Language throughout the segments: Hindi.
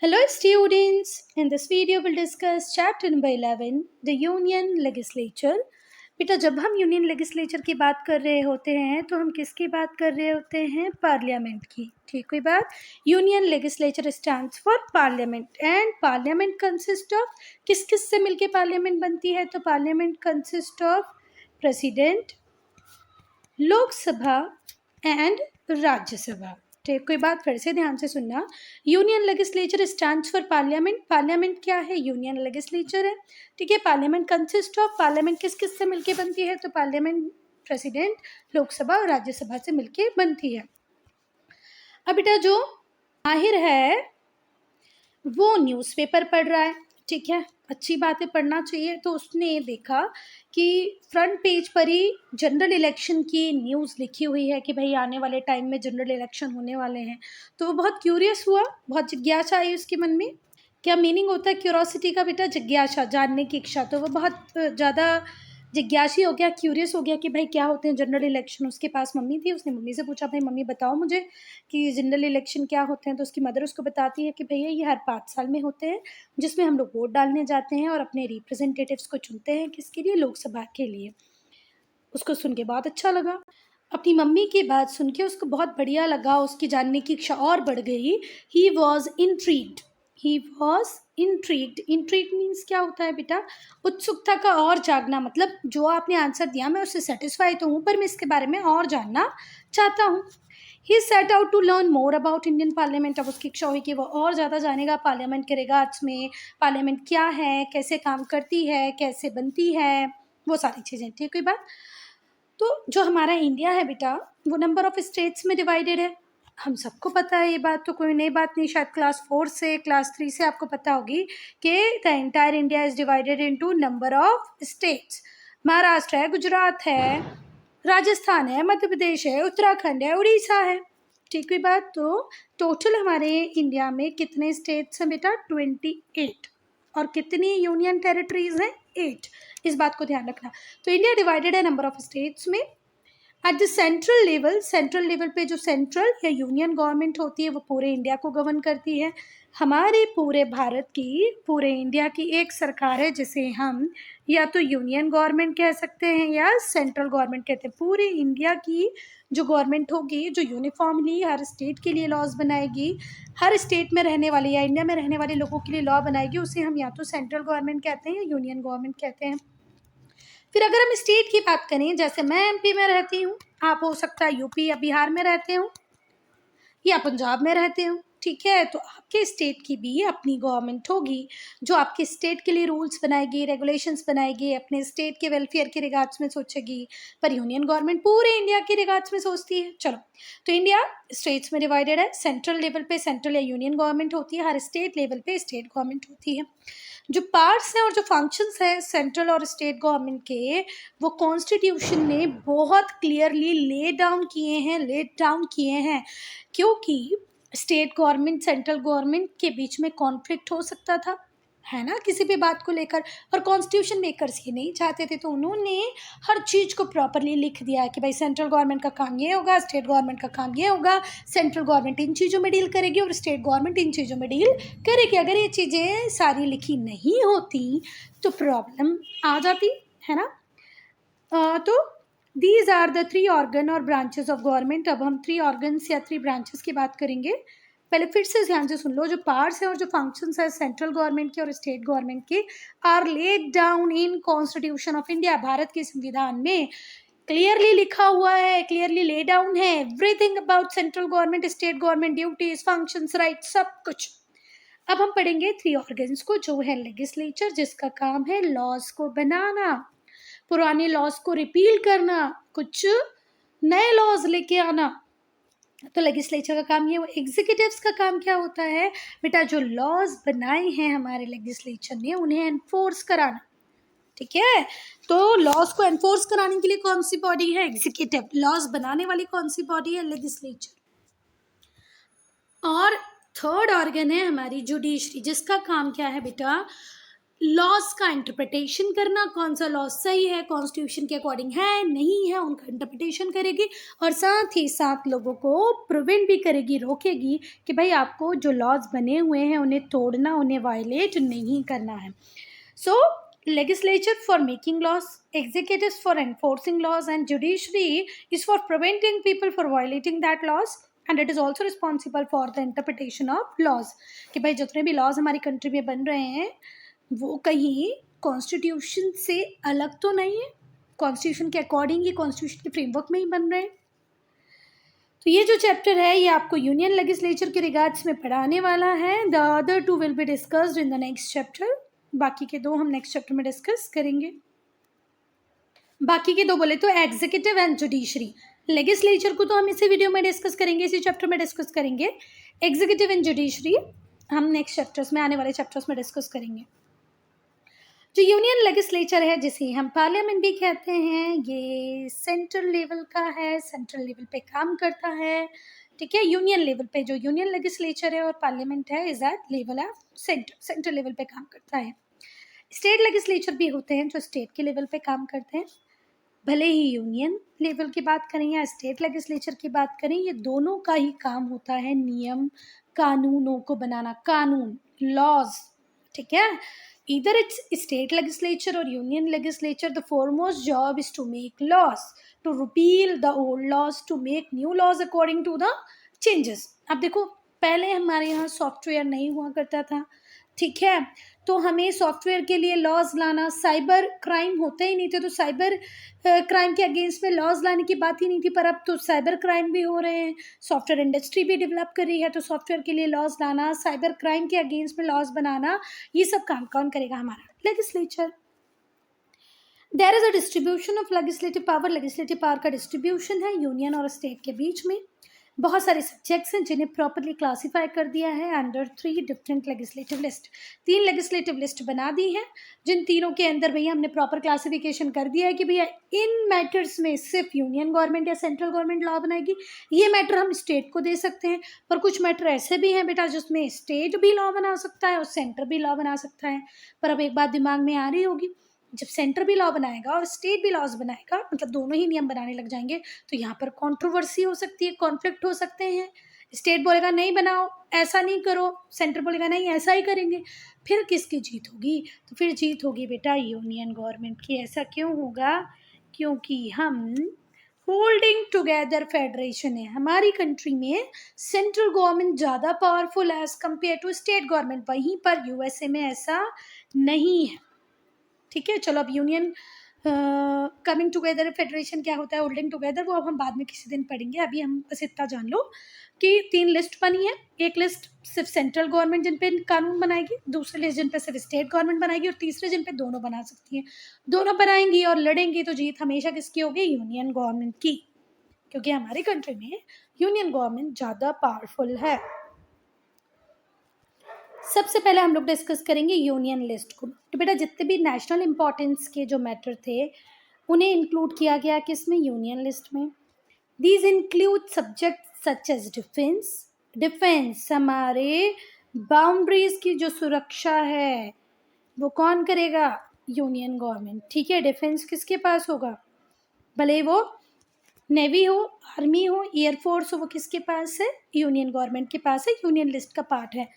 Hello students, in this video we'll discuss chapter number 11, the Union Legislature. बेटा जब हम यूनियन लेजिस्लेचर की बात कर रहे होते हैं तो हम किसकी बात कर रहे होते हैं? पार्लियामेंट की। ठीक कोई बात? Union legislature stands for parliament and parliament consist of किस किस से मिलके पार्लियामेंट बनती है? तो parliament consist of president, Lok Sabha and Rajya Sabha. ठीक कोई बात फिर से ध्यान से सुनना। Union legislature stands for parliament. Parliament क्या है? यूनियन लेजिस्लेचर है। ठीक है। पार्लियामेंट कंसिस्ट ऑफ, पार्लियामेंट किस किस से मिलके बनती है? तो पार्लियामेंट प्रेसिडेंट, लोकसभा और राज्यसभा से मिलके बनती है। अब बेटा जो माहिर है वो न्यूज़पेपर पढ़ रहा है। ठीक है, अच्छी बात है, पढ़ना चाहिए। तो उसने देखा कि फ्रंट पेज पर ही जनरल इलेक्शन की न्यूज़ लिखी हुई है कि भाई आने वाले टाइम में जनरल इलेक्शन होने वाले हैं। तो वो बहुत क्यूरियस हुआ, बहुत जिज्ञासा आई उसके मन में। क्या मीनिंग होता है क्यूरोसिटी का बेटा? जिज्ञासा, जानने की इच्छा। तो वो बहुत ज़्यादा जिज्ञासी हो गया, क्यूरियस हो गया कि भाई क्या होते हैं जनरल इलेक्शन। उसके पास मम्मी थी, उसने मम्मी से पूछा भाई मम्मी बताओ मुझे कि जनरल इलेक्शन क्या होते हैं। तो उसकी मदर उसको बताती है कि भैया ये हर 5 साल में होते हैं, जिसमें हम लोग वोट डालने जाते हैं और अपने रिप्रेजेंटेटिव्स को चुनते हैं। किसके लिए? लोकसभा के लिए। उसको सुन के बहुत अच्छा लगा। अपनी मम्मी की बात सुन के उसको बहुत बढ़िया लगा, उसकी जानने की इच्छा और बढ़ गई। He was intrigued. He was intrigued. Intrigued means क्या होता है बेटा? उत्सुकता का और जागना। मतलब जो आपने आंसर दिया मैं उससे सेटिस्फाई तो हूँ, पर मैं इसके बारे में और जानना चाहता हूँ। He set out to learn more about Indian parliament. अब उसकी इच्छा हुई कि वो और ज़्यादा जानेगा पार्लियामेंट के रिगार्ड्स में। पार्लियामेंट क्या है, कैसे काम करती है, कैसे बनती है, वो सारी चीज़ें। ठीक है बात। तो जो हमारा इंडिया है बेटा वो नंबर ऑफ स्टेट्स में डिवाइडेड है। हम सबको पता है ये बात, तो कोई नई बात नहीं। शायद क्लास 4 से क्लास 3 से आपको पता होगी कि the entire India is divided into number of states. Maharashtra है, गुजरात है, राजस्थान है, मध्य प्रदेश है, उत्तराखंड है, उड़ीसा है। ठीक है बात। तो टोटल हमारे इंडिया में कितने स्टेट्स हैं बेटा? 28। और कितनी यूनियन टेरिटरीज हैं? 8। इस बात को ध्यान रखना। तो इंडिया डिवाइडेड है नंबर ऑफ स्टेट्स में। एट द सेंट्रल लेवल पे जो सेंट्रल या यूनियन गवर्नमेंट होती है वो पूरे इंडिया को गवर्न करती है। हमारे पूरे भारत की, पूरे इंडिया की एक सरकार है जिसे हम या तो यूनियन गवर्नमेंट कह सकते हैं या सेंट्रल गवर्नमेंट कहते हैं। पूरे इंडिया की जो गवर्नमेंट होगी, जो यूनिफॉर्मली हर स्टेट के लिए लॉज बनाएगी, हर स्टेट में रहने वाले या इंडिया में रहने वाले लोगों के लिए लॉ बनाएगी, उसे हम या तो सेंट्रल गवर्नमेंट कहते हैं या यूनियन गवर्नमेंट कहते हैं। फिर अगर हम स्टेट की बात करें, जैसे मैं एमपी में रहती हूँ, आप हो सकता है यूपी या बिहार में रहते हो या पंजाब में रहते हो। ठीक है, तो आपके स्टेट की भी अपनी गवर्नमेंट होगी जो आपके स्टेट के लिए रूल्स बनाएगी, रेगुलेशंस बनाएगी, अपने स्टेट के वेलफेयर के रिगार्ड्स में सोचेगी। पर यूनियन गवर्नमेंट पूरे इंडिया के रिगार्ड्स में सोचती है। चलो, तो इंडिया स्टेट्स में डिवाइडेड है। सेंट्रल लेवल पे सेंट्रल या यूनियन गवर्नमेंट होती है, हर स्टेट लेवल पे स्टेट गवर्नमेंट होती है। जो पार्ट्स हैं और जो फंक्शंस हैं सेंट्रल और स्टेट गवर्नमेंट के, वो कॉन्स्टिट्यूशन ने बहुत क्लियरली ले डाउन किए हैं। क्योंकि स्टेट गवर्नमेंट सेंट्रल गवर्नमेंट के बीच में कॉन्फ्लिक्ट हो सकता था, है ना, किसी भी बात को लेकर। और कॉन्स्टिट्यूशन मेकर्स ये नहीं चाहते थे, तो उन्होंने हर चीज़ को प्रॉपरली लिख दिया है कि भाई सेंट्रल गवर्नमेंट का काम ये होगा, स्टेट गवर्नमेंट का काम ये होगा। सेंट्रल गवर्नमेंट इन चीज़ों में डील करेगी और स्टेट गवर्नमेंट इन चीज़ों में डील करेगी। अगर ये चीज़ें सारी लिखी नहीं होती तो प्रॉब्लम आ जाती, है ना। तो दीज आर द 3 ऑर्गन और ब्रांचेस ऑफ गवर्नमेंट। अब हम 3 ऑर्गन्स या 3 ब्रांचेस की बात करेंगे। पहले फिर से ध्यान से सुन लो। जो पार्ट्स हैं और जो फंक्शंस है सेंट्रल गवर्नमेंट के और स्टेट गवर्नमेंट के are laid down in constitution of India. भारत के संविधान में क्लियरली लिखा हुआ है, क्लियरली ले डाउन है everything about central government, state government, duties, functions, right, सब कुछ। अब हम पढ़ेंगे 3 ऑर्गन्स को, जो है लेजिस्लेचर जिसका काम है लॉज को बनाना, पुराने लॉज को रिपील करना, कुछ नए लॉज लेके आना। तो लेजिस्लेचर का काम ये। वो एग्जीक्यूटिव्स का काम क्या होता है बेटा? जो लॉज बनाए हैं हमारे लेजिस्लेचर ने उन्हें एनफोर्स कराना। ठीक है, तो लॉज को एनफोर्स कराने के लिए कौन सी बॉडी है? एग्जीक्यूटिव। लॉज बनाने वाली कौन सी बॉडी है? लेजिस्लेचर। और थर्ड ऑर्गन है हमारी जुडिशरी, जिसका काम क्या है बेटा? लॉज का इंटरप्रिटेशन करना, कौन सा लॉज सही है, कॉन्स्टिट्यूशन के अकॉर्डिंग है नहीं है, उनका इंटरप्रिटेशन करेगी और साथ ही साथ लोगों को प्रिवेंट भी करेगी, रोकेगी कि भाई आपको जो लॉज बने हुए हैं उन्हें तोड़ना, उन्हें वायलेट नहीं करना है. So, legislature for making laws, executives for enforcing laws, and judiciary is for preventing people for violating that laws, and it is also responsible for the interpretation of laws. कि भाई जितने भी laws हमारी country में बन रहे हैं वो कहीं कॉन्स्टिट्यूशन से अलग तो नहीं है, कॉन्स्टिट्यूशन के अकॉर्डिंग ही, कॉन्स्टिट्यूशन के फ्रेमवर्क में ही बन रहे हैं. तो ये जो चैप्टर है ये आपको यूनियन लेजिस्लेचर के रिगार्ड्स में पढ़ाने वाला है. The other two will be discussed in the next chapter. बाकी के दो हम नेक्स्ट चैप्टर में डिस्कस करेंगे. बाकी के दो बोले तो एग्जीक्यूटिव एंड जुडिशरी. लेजिस्लेचर को तो हम इसी वीडियो में डिस्कस करेंगे, इसी चैप्टर में डिस्कस करेंगे. एग्जीक्यूटिव एंड जुडिशरी हम नेक्स्ट चैप्टर्स में, आने वाले चैप्टर्स में डिस्कस करेंगे. जो यूनियन लेजिस्लेचर है जिसे हम पार्लियामेंट भी कहते हैं, ये सेंट्रल लेवल का है, सेंट्रल लेवल पे काम करता है. ठीक है, यूनियन लेवल पे जो यूनियन लेजिस्लेचर है और पार्लियामेंट है is at level of central level पे काम करता है. स्टेट लेजिस्लेचर भी होते हैं जो स्टेट के लेवल पे काम करते हैं. भले ही यूनियन लेवल की बात करें या स्टेट लेजिस्लेचर की बात करें, ये दोनों का ही काम होता है नियम कानूनों को बनाना, कानून, लॉज. ठीक है, either it's state legislature or union legislature, the foremost job is to make laws, to repeal the old laws, to make new laws according to the changes. अब देखो पहले हमारे यहाँ सॉफ्टवेयर नहीं हुआ करता था. ठीक है, तो हमें सॉफ्टवेयर के लिए लॉज लाना, साइबर क्राइम होते ही नहीं थे तो साइबर क्राइम के अगेंस्ट में लॉज लाने की बात ही नहीं थी. पर अब तो साइबर क्राइम भी हो रहे हैं, सॉफ्टवेयर इंडस्ट्री भी डेवलप कर रही है, तो सॉफ्टवेयर के लिए लॉज लाना, साइबर क्राइम के अगेंस्ट में लॉज बनाना, ये सब काम कौन करेगा? हमारा legislature. There is a distribution of legislative power. Legislative power का डिस्ट्रीब्यूशन है यूनियन और स्टेट के बीच में. बहुत सारे सब्जेक्ट्स हैं जिन्हें प्रॉपरली क्लासीफाई कर दिया है under 3 different legislative list. 3 legislative list बना दी है जिन तीनों के अंदर भैया हमने प्रॉपर क्लासिफिकेशन कर दिया है कि भैया इन मैटर्स में सिर्फ यूनियन गवर्नमेंट या सेंट्रल गवर्नमेंट लॉ बनाएगी. ये मैटर हम स्टेट को दे सकते हैं, पर कुछ मैटर ऐसे भी हैं बेटा जिसमें स्टेट भी लॉ बना सकता है और सेंटर भी लॉ बना सकता है. पर अब एक बात दिमाग में आ रही होगी, जब सेंटर भी लॉ बनाएगा और स्टेट भी लॉज बनाएगा, मतलब दोनों ही नियम बनाने लग जाएंगे, तो यहाँ पर कंट्रोवर्सी हो सकती है, कॉन्फ्लिक्ट हो सकते हैं. स्टेट बोलेगा नहीं बनाओ, ऐसा नहीं करो, सेंटर बोलेगा नहीं ऐसा ही करेंगे. फिर किसकी जीत होगी? तो फिर जीत होगी बेटा यूनियन गवर्नमेंट की. ऐसा क्यों होगा? क्योंकि हम होल्डिंग टुगेदर फेडरेशन है. हमारी कंट्री में सेंट्रल गवर्नमेंट ज़्यादा powerful as compare to state government. वहीं पर यूएसए में ऐसा नहीं है. ठीक है, चलो अब यूनियन कमिंग टुगेदर फेडरेशन क्या होता है, होल्डिंग टुगेदर, वो अब हम बाद में किसी दिन पढ़ेंगे. अभी हम बस इतना जान लो कि 3 लिस्ट बनी है. एक लिस्ट सिर्फ सेंट्रल गवर्नमेंट जिन पे कानून बनाएगी, दूसरी लिस्ट जिन पे सिर्फ स्टेट गवर्नमेंट बनाएगी और तीसरे जिन पे दोनों बना सकती है. दोनों बनाएंगी और लड़ेंगी तो जीत हमेशा किसकी होगी? यूनियन गवर्नमेंट की, क्योंकि हमारी कंट्री में यूनियन गवर्नमेंट ज़्यादा पावरफुल है. सबसे पहले हम लोग डिस्कस करेंगे यूनियन लिस्ट को. तो बेटा जितने भी नेशनल इम्पोर्टेंस के जो मैटर थे उन्हें इंक्लूड किया गया किसमें? यूनियन लिस्ट में. These include subject such as defence. Defence हमारे बाउंड्रीज की जो सुरक्षा है वो कौन करेगा? Union government. ठीक है, डिफेंस किसके पास होगा? भले वो नेवी हो, आर्मी हो, एयरफोर्स हो, वो किसके पास है? यूनियन गवर्नमेंट के पास है, यूनियन लिस्ट का पार्ट है.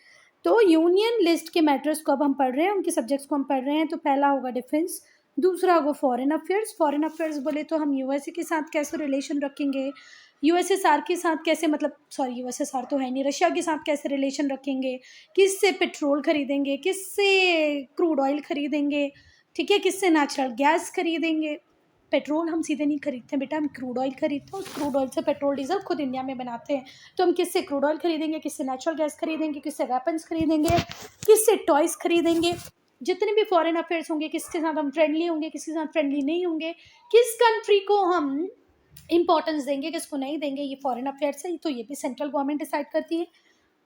तो यूनियन लिस्ट के मैटर्स को अब हम पढ़ रहे हैं, उनके सब्जेक्ट्स को हम पढ़ रहे हैं. तो पहला होगा डिफेंस, दूसरा होगा फॉरेन अफेयर्स. फॉरेन अफेयर्स बोले तो हम यूएसए के साथ कैसे रिलेशन रखेंगे, यूएसएसआर के साथ कैसे, मतलब सॉरी यूएसएसआर तो है नहीं, रशिया के साथ कैसे रिलेशन रखेंगे, किससे पेट्रोल खरीदेंगे, किससे क्रूड ऑयल खरीदेंगे, ठीक है, किससे नेचुरल गैस खरीदेंगे. पेट्रोल हम सीधे नहीं खरीदते बेटा, हम क्रूड ऑयल खरीदते हैं. उस क्रूड ऑयल से पेट्रोल डीजल खुद इंडिया में बनाते हैं. तो हम किससे क्रूड ऑयल खरीदेंगे, किससे नेचुरल गैस खरीदेंगे, किससे वेपन्स खरीदेंगे, किससे टॉयज खरीदेंगे. जितने भी फॉरेन अफेयर्स होंगे, किसके साथ हम फ्रेंडली होंगे, किसके साथ फ्रेंडली नहीं होंगे, किस कंट्री को हम इंपॉर्टेंस देंगे, किसको नहीं देंगे, ये फॉरेन अफेयर्स है. तो ये भी सेंट्रल गवर्नमेंट डिसाइड करती है.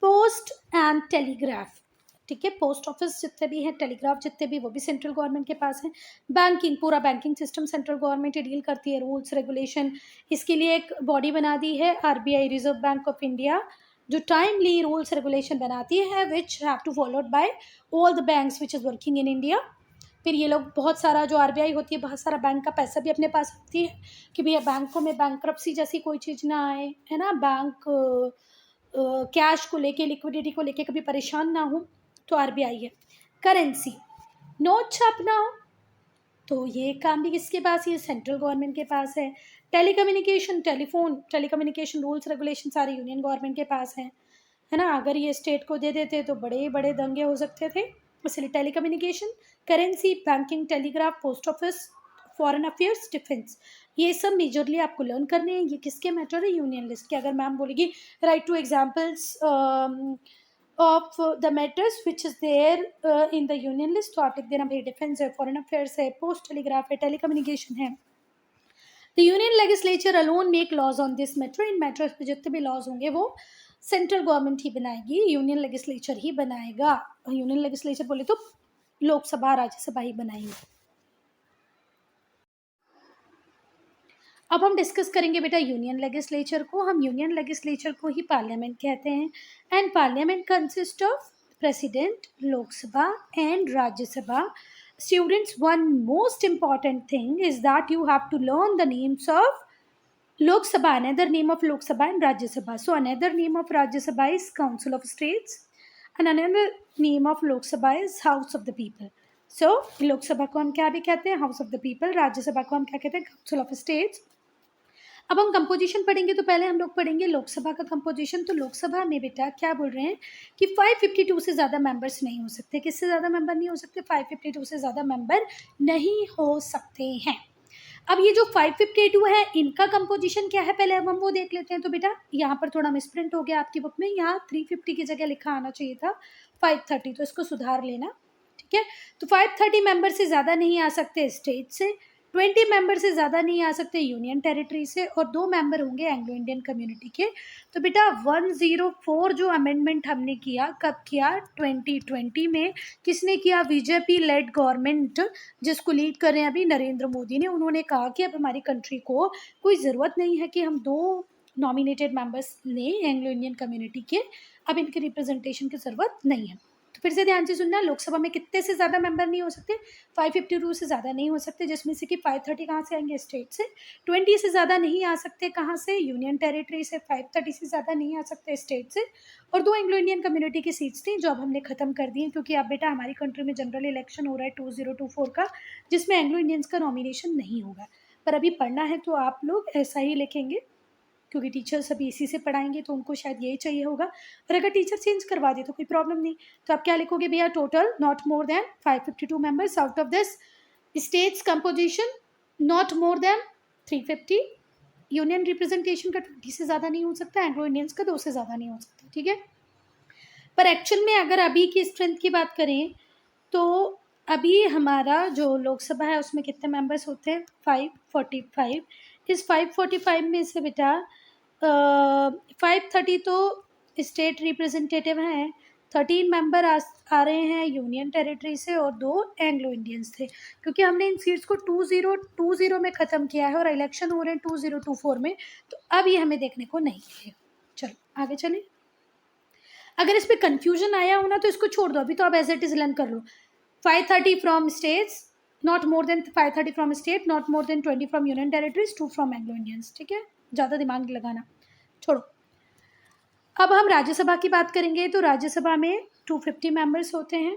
पोस्ट एंड टेलीग्राफ, ठीक है, पोस्ट ऑफिस जितने भी हैं, टेलीग्राफ जितने भी, वो भी सेंट्रल गवर्नमेंट के पास है. बैंकिंग, पूरा banking system central government deal करती है. रूल्स रेगुलेशन, इसके लिए एक बॉडी बना दी है RBI, reserve bank of India. जो टाइमली रूल्स रेगुलेशन बनाती है which have to followed by all the banks which is working in India. फिर ये लोग बहुत सारा जो आरबीआई होती है बहुत सारा बैंक का पैसा भी अपने पास रखती है कि भैया बैंकों में बैंक्रप्सी जैसी कोई चीज़ ना आए, है ना, बैंक कैश को लेके लिक्विडिटी को लेके कभी परेशान ना हो, तो आरबीआई है। करेंसी, नोट छापना हो तो ये काम भी किसके पास है, सेंट्रल गवर्नमेंट के पास है। टेलीकम्युनिकेशन, टेलीकम्युनिकेशन रूल्स रेगुलेशन सारे यूनियन गवर्नमेंट के पास है ना। अगर ये स्टेट को दे देते तो बड़े बड़े दंगे हो सकते थे, इसलिए telecommunication, currency, banking, telegraph, post office, foreign affairs, defence, ये सब मेजरली आपको लर्न करने हैं। ये किसके मैटर है, यूनियन लिस्ट के। अगर मैम बोलेगी write two examples of the matters which is there in the union list, तो आप लिख देना भाई डिफेंस है, फॉरेन अफेयर्स है, पोस्ट टेलीग्राफ है, टेलीकम्युनिकेशन है। The union legislature alone make laws on this matter, in matters पे जितने भी लॉज होंगे वो सेंट्रल गवर्नमेंट ही बनाएगी, यूनियन लेजिस्लेचर ही बनाएगा। यूनियन लेजिस्लेचर बोले तो लोकसभा राज्यसभा ही बनाएंगे। अब हम डिस्कस करेंगे बेटा यूनियन लेजिस्लेचर को। हम यूनियन लेजिस्लेचर को ही पार्लियामेंट कहते हैं। And parliament consist of president, Lok Sabha and Rajya Sabha. Students, one most important thing is that you have to learn the names of Lok Sabha, another name of Lok Sabha and Rajya Sabha. So another name of Rajya Sabha is Council of States and another name of Lok Sabha is House of the People. So Lok Sabha को हम क्या भी कहते हैं, House of the People। राज्य सभा को हम क्या कहते हैं, Council of States। अब हम कंपोजिशन पढ़ेंगे तो पहले हम लोग पढ़ेंगे लोकसभा का कंपोजिशन। तो लोकसभा में बेटा क्या बोल रहे हैं कि 552 से ज़्यादा मेंबर्स नहीं हो सकते। किससे ज़्यादा मेंबर नहीं हो सकते, 552 से ज़्यादा मेंबर नहीं हो सकते हैं। अब ये जो 552 है इनका कंपोजिशन क्या है पहले अब हम वो देख लेते हैं। तो बेटा यहाँ पर थोड़ा मिसप्रिंट हो गया आपकी बुक में, यहाँ 350 की जगह लिखा आना चाहिए था 530, तो इसको सुधार लेना, ठीक है। तो 530 मेंबर से ज़्यादा नहीं आ सकते स्टेट से, 20 मेंबर से ज़्यादा नहीं आ सकते यूनियन टेरिटरी से, और 2 मेंबर होंगे एंग्लो इंडियन कम्युनिटी के। तो बेटा 104 जो अमेंडमेंट हमने किया, कब किया, 2020 में। किसने किया, बीजेपी लेड गवर्नमेंट जिसको लीड कर रहे हैं अभी नरेंद्र मोदी ने। उन्होंने कहा कि अब हमारी कंट्री को कोई ज़रूरत नहीं है कि हम 2 नॉमिनेटेड मेंबर्स लें एंग्लो इंडियन कम्युनिटी के, अब इनके रिप्रेजेंटेशन की ज़रूरत नहीं है। तो फिर से ध्यान से सुनना, लोकसभा में कितने से ज़्यादा मेंबर नहीं हो सकते, 552 से ज़्यादा नहीं हो सकते, जिसमें से कि 530 कहाँ से आएंगे, स्टेट से। 20 से ज़्यादा नहीं आ सकते कहाँ से, यूनियन टेरिटरी से। 530 से ज़्यादा नहीं आ सकते स्टेट से। और 2 एंग्लो इंडियन कम्युनिटी की सीट्स थी जो अब हमने ख़त्म कर दी हैं, क्योंकि अब बेटा हमारी कंट्री में जनरल इलेक्शन हो रहा है 2024 का, जिसमें एंग्लो इंडियंस का नॉमिनेशन नहीं होगा। पर अभी पढ़ना है तो आप लोग ऐसा ही लिखेंगे, क्योंकि टीचर्स अभी इसी से पढ़ाएंगे तो उनको शायद यही चाहिए होगा। और अगर टीचर चेंज करवा दे तो कोई प्रॉब्लम नहीं। तो आप क्या लिखोगे भैया, total not more than 552 members, out of this states composition not more than 350, union representation का 20 से ज़्यादा नहीं हो सकता, एंग्लो इंडियंस का 2 से ज़्यादा नहीं हो सकता, ठीक है। पर एक्चुअल में अगर अभी की स्ट्रेंथ की बात करें तो अभी हमारा जो लोकसभा है उसमें कितने मेंबर्स होते हैं, 545। इस 545 में से बेटा 530 तो स्टेट रिप्रेजेंटेटिव हैं, 13 मेंबर आ रहे हैं यूनियन टेरिटरी से और 2 एंग्लो इंडियंस थे। क्योंकि हमने इन सीट्स को 2020 में ख़त्म किया है और इलेक्शन हो रहे हैं 2024 में, तो अब ये हमें देखने को नहीं मिलेगा। चलो आगे चलें। अगर इस पर कन्फ्यूजन आया हो ना तो इसको छोड़ दो, अभी तो आप एज इट इज़ लर्न कर लो। 530 from states, not more than 530 from state, not more than 20 from union territories, 2 from Anglo Indians, ठीक है। ज़्यादा दिमाग लगाना छोड़ो। अब हम राज्यसभा की बात करेंगे। तो राज्यसभा में 250 मेंबर्स होते हैं।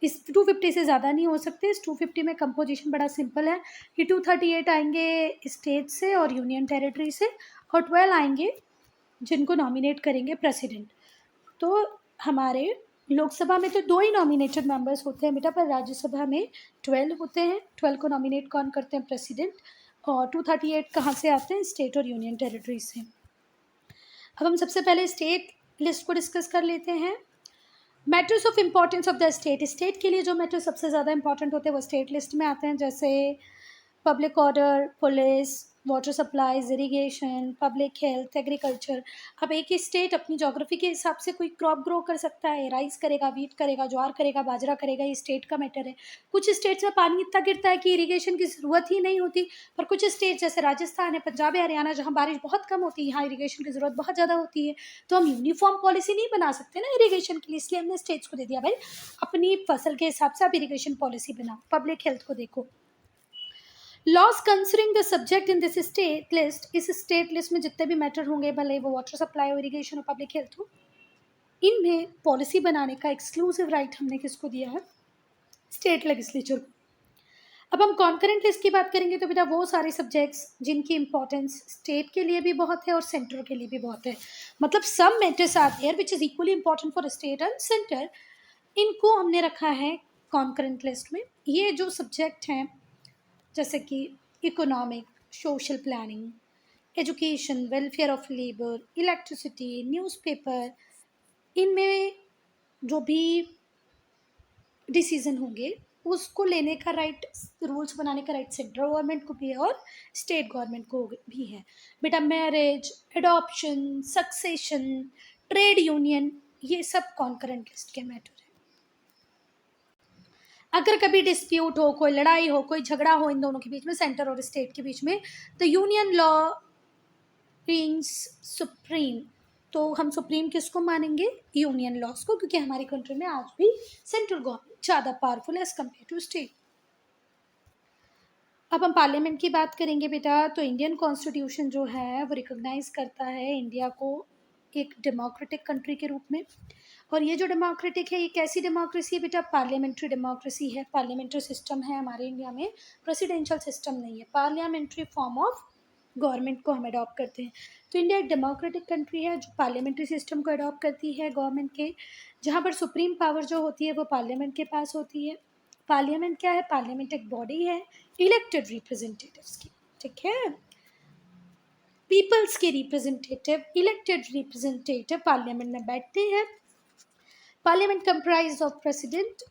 इस 250 से ज़्यादा नहीं हो सकते। इस 250 में कंपोजिशन बड़ा सिंपल है कि 238 आएंगे स्टेट से और यूनियन टेरिटरी से, और 12 आएंगे जिनको नॉमिनेट करेंगे प्रेसिडेंट। तो हमारे लोकसभा में तो 2 ही नॉमिनेटेड मेंबर्स होते हैं बेटा, पर राज्यसभा में 12 होते हैं। 12 को नॉमिनेट कौन करते हैं, प्रेसिडेंट। और 238 कहाँ से आते हैं, स्टेट और यूनियन टेरिटरी से। अब हम सबसे पहले स्टेट लिस्ट को डिस्कस कर लेते हैं। Matters of importance of the state, state के लिए जो मैटर सबसे ज़्यादा इंपॉर्टेंट होते हैं वो स्टेट लिस्ट में आते हैं, जैसे public order, police, water supplies, irrigation, public health, agriculture. अब एक ही स्टेट अपनी जोग्राफी के हिसाब से कोई क्रॉप ग्रो कर सकता है, राइस करेगा, वीट करेगा, ज्वार करेगा, बाजरा करेगा, ये स्टेट का मैटर है। कुछ स्टेट्स में पानी इतना गिरता है कि इरिगेशन की ज़रूरत ही नहीं होती, पर कुछ स्टेट जैसे राजस्थान है, पंजाब है, हरियाणा, जहाँ बारिश बहुत कम होती है, यहाँ इरिगेशन की ज़रूरत बहुत ज़्यादा होती है। तो हम यूनिफॉर्म पॉलिसी नहीं बना सकते ना इरिगेशन के लिए, इसलिए हमने स्टेट्स को दे दिया भाई अपनी फसल के हिसाब से आप इरिगेशन पॉलिसी बनाओ। पब्लिक हेल्थ को देखो, laws concerning the subject in this state list, इस स्टेट लिस्ट में जितने भी मैटर होंगे, भले वो वाटर सप्लाई हो, इरिगेशन हो, पब्लिक हेल्थ हो, इनमें पॉलिसी बनाने का एक्सक्लूसिव राइट हमने किसको दिया है? स्टेट लेजिस्लेचर को। अब हम कॉन्करेंट लिस्ट की बात करेंगे तो बेटा वो सारे सब्जेक्ट्स जिनकी इंपॉर्टेंस स्टेट के लिए भी बहुत है और सेंटर के लिए भी बहुत है, मतलब some matters are there which is equally important for state and centre, इनको हमने रखा है कॉन्करेंट लिस्ट में। ये जो सब्जेक्ट हैं जैसे कि economic, social planning, education, welfare of labour, electricity, newspaper, इनमें जो भी डिसीजन होंगे उसको लेने का राइट, रूल्स बनाने का राइट सेंट्रल गवर्नमेंट को भी है और स्टेट गवर्नमेंट को भी है। बेटा marriage, adoption, succession, trade union, ये सब कॉन्करेंट लिस्ट के मैटर है। अगर कभी डिस्प्यूट हो, कोई लड़ाई हो, कोई झगड़ा हो इन दोनों के बीच में, सेंटर और स्टेट के बीच में, तो यूनियन लॉ रिंग्स सुप्रीम। तो हम सुप्रीम किसको मानेंगे? यूनियन लॉज को, क्योंकि हमारी कंट्री में आज भी सेंट्रल गवर्नमेंट ज़्यादा पावरफुल है एज कम्पेयर टू स्टेट। अब हम पार्लियामेंट की बात करेंगे बेटा, तो इंडियन कॉन्स्टिट्यूशन जो है वो रिकॉग्नाइज करता है इंडिया को एक डेमोक्रेटिक कंट्री के रूप में। और ये जो डेमोक्रेटिक है, ये कैसी डेमोक्रेसी है बेटा? पार्लियामेंट्री डेमोक्रेसी है, पार्लियामेंट्री सिस्टम है हमारे इंडिया में, प्रेसिडेंशियल सिस्टम नहीं है, पार्लियामेंट्री फॉर्म ऑफ गवर्नमेंट को हम अडॉप्ट करते हैं। तो इंडिया एक डेमोक्रेटिक कंट्री है जो पार्लियामेंट्री सिस्टम को अडॉप्ट करती है गवर्नमेंट के, जहाँ पर सुप्रीम पावर जो होती है वो पार्लियामेंट के पास होती है। पार्लियामेंट क्या है? पार्लियामेंट एक बॉडी है इलेक्टेड रिप्रेजेंटेटिव्स की, ठीक है, पीपल्स के रिप्रेजेंटेटिव, इलेक्टेड रिप्रेजेंटेटिव पार्लियामेंट में बैठते हैं। Parliament comprise of president,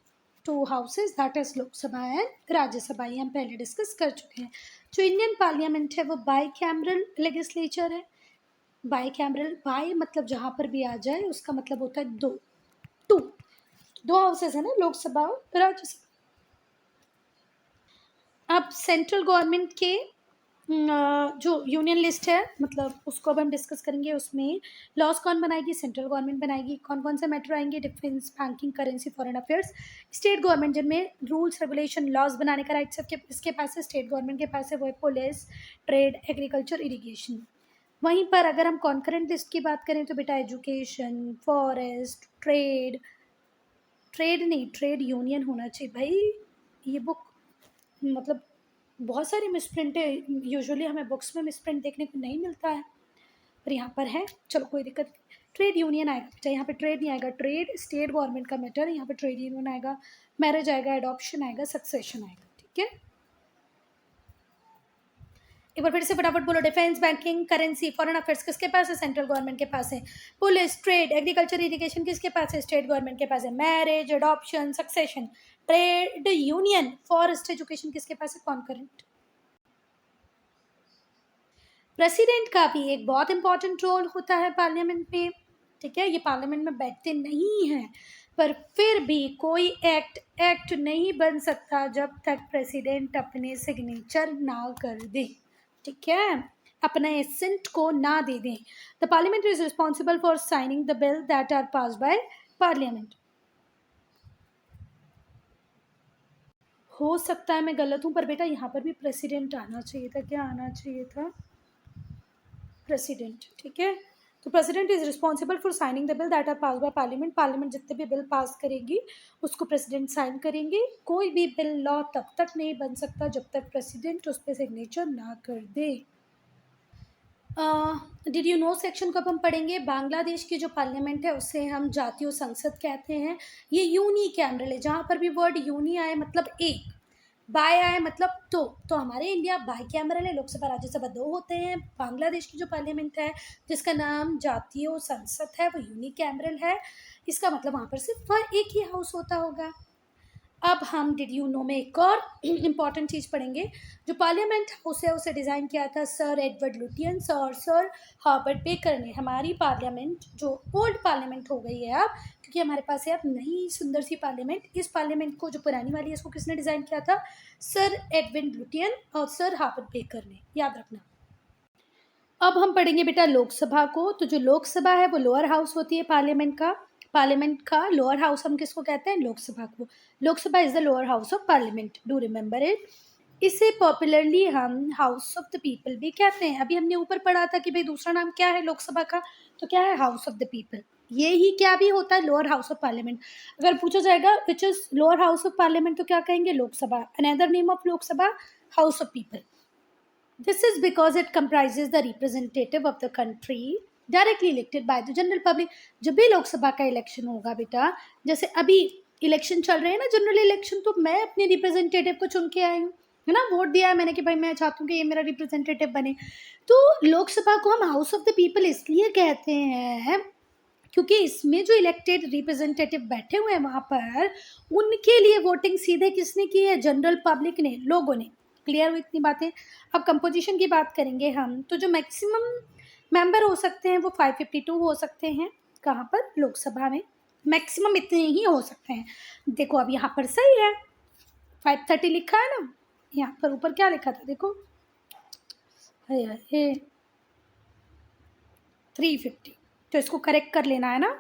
to houses, that is Lok Sabha and Rajya Sabha, ये हम पहले डिस्कस कर चुके हैं। जो इंडियन पार्लियामेंट है वो बाई कैमरल लेजिस्लेचर है। बाई कैमरल, बाई मतलब जहाँ पर भी आ जाए, उसका मतलब होता है दो, टू, दो हाउसेज है ना, लोकसभा और राज्यसभा। अब सेंट्रल गवर्नमेंट के जो यूनियन लिस्ट है, मतलब उसको अब हम डिस्कस करेंगे। उसमें लॉज कौन बनाएगी? सेंट्रल गवर्नमेंट बनाएगी। कौन कौन से मैटर आएंगे? Defence, banking, currency, foreign affairs. State government जिनमें रूल्स, रेगुलेशन, लॉज बनाने का राइट सबके इसके पास है, स्टेट गवर्नमेंट के पास है, वो है पुलिस, ट्रेड, एग्रीकल्चर, इरीगेशन। वहीं पर अगर हम कॉन्करेंट लिस्ट की बात करें तो बेटा एजुकेशन, फॉरेस्ट, ट्रेड, ट्रेड नहीं, ट्रेड यूनियन होना चाहिए भाई। ये बुक मतलब बहुत सारी मिसप्रिंट है, यूजुअली हमें बुक्स में मिसप्रिंट देखने को नहीं मिलता है, पर यहाँ पर है, चलो कोई दिक्कत नहीं। ट्रेड यूनियन आएगा बेटा, यहाँ पे ट्रेड नहीं आएगा, ट्रेड स्टेट गवर्नमेंट का मैटर है, यहाँ पे ट्रेड यूनियन आएगा, मैरिज आएगा, एडॉप्शन आएगा, सक्सेशन आएगा, ठीक है। एक बार फिर से फटाफट बोलो, defence, banking, currency, foreign affairs किसके पास है? सेंट्रल गवर्नमेंट के पास है। पुलिस, ट्रेड, एग्रीकल्चर, इरिगेशन किसके पास है? स्टेट गवर्नमेंट के पास है। Marriage, adoption, succession, trade union, forest, education किसके पास है? कॉन्करेंट। प्रेसिडेंट का भी एक बहुत इंपॉर्टेंट रोल होता है पार्लियामेंट में, ठीक है। ये पार्लियामेंट में बैठते नहीं हैं, पर फिर भी कोई एक्ट नहीं बन सकता जब तक प्रेसिडेंट अपने सिग्नेचर ना कर दे, ठीक है, अपना एसेंट को ना दे दें। The parliament is responsible for signing the bill that are pass by parliament. हो सकता है मैं गलत हूँ, पर बेटा यहाँ पर भी प्रेसिडेंट आना चाहिए था। क्या आना चाहिए था? प्रेसिडेंट, ठीक है। तो president is responsible for signing the bill that are pass by parliament. Parliament जितने भी बिल पास करेगी उसको प्रेसिडेंट साइन करेंगे। कोई भी बिल लॉ तब तक नहीं बन सकता जब तक प्रेसिडेंट उस पर सिग्नेचर ना कर दे। डिड यू नो सेक्शन को अब हम पढ़ेंगे। बांग्लादेश की जो पार्लियामेंट है उसे हम जातीय संसद कहते हैं। ये यूनी कैमरल है, जहाँ पर भी वर्ड यूनी आए मतलब एक, बाय आए मतलब दो। तो हमारे इंडिया बाई कैमरल है, लोकसभा राज्यसभा दो होते हैं। बांग्लादेश की जो पार्लियामेंट है जिसका नाम जातीय संसद है वो यूनी कैमरल है। इसका मतलब वहाँ पर सिर्फ एक ही हाउस होता होगा। अब हम डिड यू नो में एक और इम्पॉर्टेंट चीज़ पढ़ेंगे। जो पार्लियामेंट हाउस है उसे डिज़ाइन किया था सर एडवर्ड लुटियंस और सर हॉबर्ट बेकर ने। हमारी पार्लियामेंट जो ओल्ड पार्लियामेंट हो गई है अब, क्योंकि हमारे पास है अब नई सुंदर सी पार्लियामेंट, इस पार्लियामेंट को जो पुरानी वाली है इसको किसने डिज़ाइन किया था? सर एडविन लुटियन और सर हॉबर्ट बेकर ने, याद रखना। अब हम पढ़ेंगे बेटा लोकसभा को। तो जो लोकसभा है वो लोअर हाउस होती है पार्लियामेंट का लोअर हाउस हम किसको कहते हैं? लोकसभा को। Lok Sabha is the lower house of parliament, do remember it. इसे पॉपुलरली हम हाउस ऑफ द पीपल भी कहते हैं। अभी हमने ऊपर पढ़ा था कि भाई दूसरा नाम क्या है लोकसभा का, तो क्या है? House of the people. ये ही क्या भी होता है? Lower house of parliament. अगर पूछा जाएगा which is lower house of parliament तो क्या कहेंगे? Lok Sabha. Another name of Lok Sabha house of people. This is because it comprises the representative of the country directly elected by the general public। जब भी लोकसभा का इलेक्शन होगा बेटा, जैसे अभी इलेक्शन चल रहे हैं ना, जनरल इलेक्शन, तो मैं अपने रिप्रेजेंटेटिव को चुन के आई हूँ, है ना, वोट दिया है मैंने कि भाई मैं चाहती हूँ कि ये मेरा रिप्रेजेंटेटिव बने। तो लोकसभा को हम हाउस ऑफ द पीपल इसलिए कहते हैं क्योंकि इसमें जो इलेक्टेड रिप्रेजेंटेटिव बैठे हुए हैं वहाँ पर, उनके लिए वोटिंग सीधे किसने की है? जनरल पब्लिक ने, लोगों ने। क्लियर हुई इतनी बातें? अब कंपोजिशन की बात करेंगे हम, तो जो मैक्सिमम मेंबर हो सकते हैं वो 552 हो सकते हैं। कहाँ पर? लोकसभा में मैक्सिमम इतने ही हो सकते हैं। देखो अब यहाँ पर सही है, 530 लिखा है ना, यहाँ पर ऊपर क्या लिखा था देखो, 350, तो इसको करेक्ट कर लेना है ना।